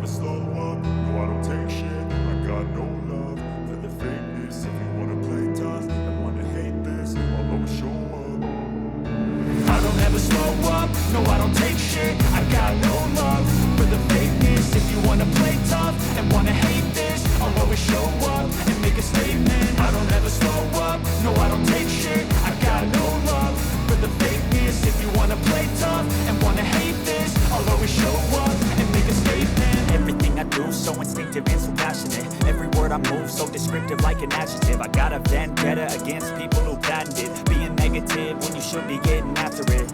slow up, no I don't take shit. I got no love for the fakeness. If you wanna play tough and wanna hate this, I'll always show up. I don't ever slow up, no I don't take shit. I got no love for the fakeness. If you wanna play tough and wanna hate this, I'll always show up and make a statement. I don't ever slow up, no I don't take shit. I got no love for the fakeness. If you wanna play tough and wanna hate this, I'll always show up and make a statement. Everything I do so instinctive and so passionate. Every word I move so descriptive like an adjective. I got a vendetta against people who patented being negative when you should be getting after it.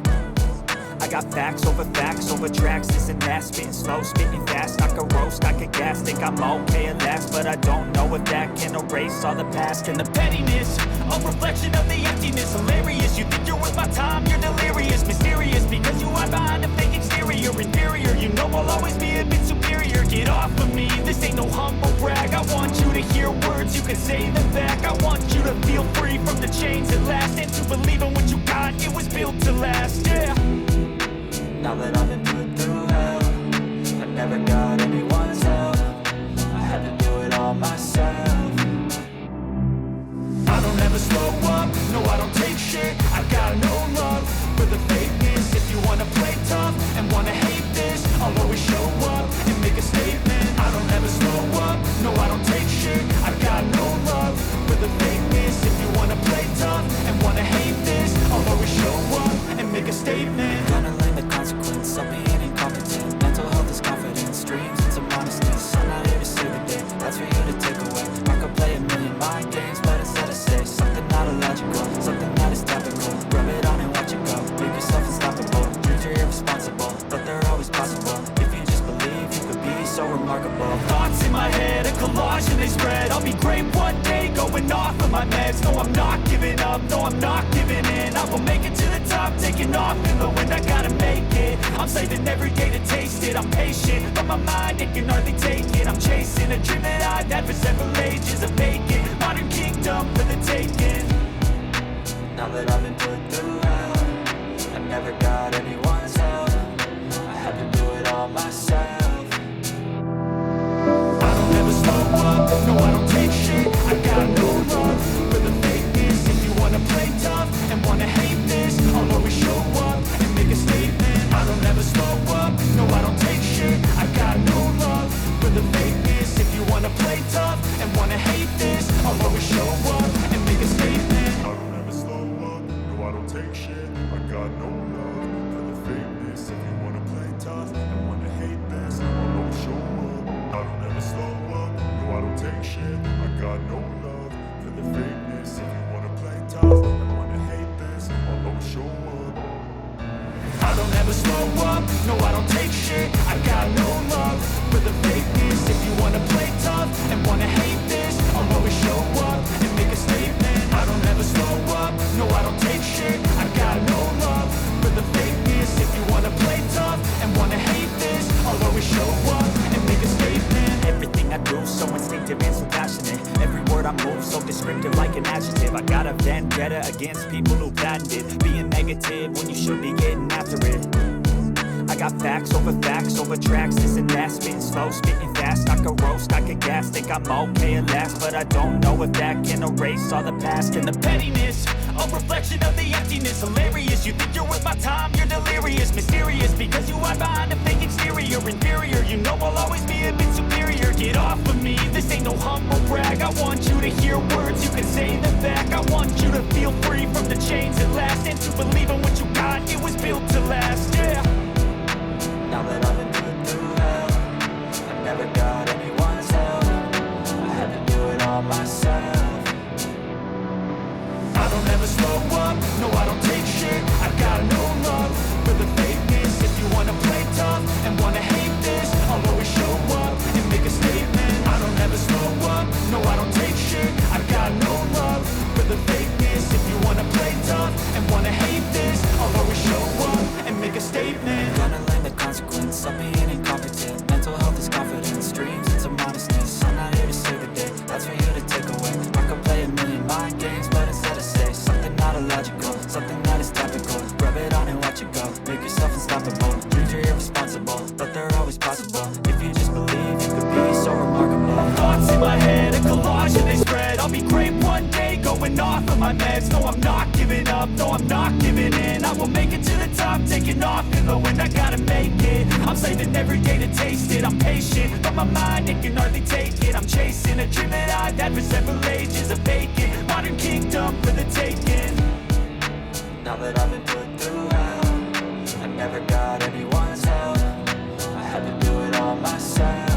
I got facts over tracks, this and that. Spitting slow, spitting fast, I could roast, I could gas. Think I'm okay at last, but I don't know if that can erase all the past. And the pettiness, a reflection of the emptiness. Hilarious, you think you're worth my time, you're delirious. Mysterious, because you hide behind a fake exterior. Inferior, you know I'll always be a bit superior. Get off of me, this ain't no humble brag. I want you to hear words, you can say them back. I want you to feel free from the chains at last, and to believe in what you got, it was built to last, yeah. Now that I've been put through hell, I never got anyone's help. I had to do it all myself. I don't ever slow up, no I don't take shit. I got no love for the fakeness. If you wanna play tough and wanna hate this, I'll always show up and make a statement. I don't ever slow up, no I don't take shit. I got no love for the fakeness. If you wanna play tough and wanna hate this, I'll always show up and make a statement. Gonna learn the consequence of being incompetent. Mental health is confidence, dreams and some honestness. I'm not here to save the day, that's for you to take away. I could play a million mind games, but instead I say something not illogical, something that is topical. Rub it on and watch it go, make yourself unstoppable. Dreams are irresponsible, but they're always possible. If you just believe, you could be so remarkable. Thoughts in my head, a collage and they spread. I'll be great one day, going off of my meds. No, I'm not giving up, no, I'm not giving in. I will make it to the top, taking off in the wind. I gotta make it, I'm saving every day to taste it. I'm patient, but my mind, it can hardly take it. I'm chasing a dream that I've had for several ages. A vacant, modern kingdom for the taking. Now that I've been put through hell, I never got anyone's help. I had to do it all myself. I don't ever slow up, no I don't take shit. I got no love for the fakeness. If you wanna play tough and wanna hate this, I'll always show up and make a statement. I don't ever slow up, no I don't take shit. I got no love for the fakeness. If you wanna play tough and wanna hate this, I'll always show up and make a statement. I don't ever slow up, no I don't take shit. I got no love for the fakeness. If you wanna play tough and wanna hate this, I'll always show up. I don't ever slow up, no I don't take shit. I got no love for the fakeness. If you wanna play tough and wanna hate this, I'll always show up. I don't ever slow up, no I don't take shit. I got no love for the fakeness. If you wanna play tough and wanna hate this, I'll always show up and make a statement. I don't ever slow up, no I don't take shit. I got no love for the fakeness. If you wanna play tough and wanna hate this, I'll always show up and make a statement. Everything I do so instinctive and so passionate. Every word I move so descriptive like an adjective. I got a vendetta against people who patented being negative when you should be getting after it. I got facts over tracks, this and that. Spitting slow, spitting fast, I could roast, I could gas. Think I'm okay at last, but I don't know if that can erase all the past. And the pettiness, a reflection of the emptiness. Hilarious, you think you're worth my time, you're delirious. Mysterious, because you hide behind a fake exterior. Inferior, you know I'll always be a bit superior. Get off of me, this ain't no humble brag. I want you to hear words, you can say them back. I want you to feel free from the chains at last, and to believe in what you got, it was built to last, yeah. Now that I've been put through hell, I never got anyone's help. I had to do it all myself. I don't ever slow up, no I don't take shit. I got no love for the fakeness. If you wanna play tough and wanna hate this, I'll always show up and make a statement. I don't ever slow up, no I don't take shit. I got no love for the fakeness. If you wanna play tough and wanna hate this, I'll always show up and make a statement. Gonna learn the consequence of my meds. No, I'm not giving up, no, I'm not giving in. I will make it to the top, taking off in the wind. I gotta make it, I'm saving every day to taste it. I'm patient, but my mind, it can hardly take it. I'm chasing a dream that I've had for several ages. A vacant, modern kingdom for the taking. Now that I've been put through hell, I never got anyone's help. I had to do it all myself.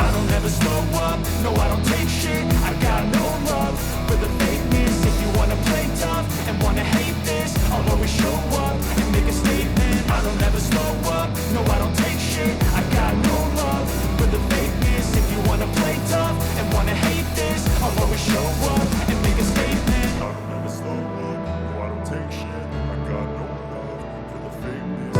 I don't ever slow up, no I don't take shit. I got no love for the fakeness. If you wanna play tough and wanna hate this, I'll always show up and make a statement. I don't ever slow up, no I don't take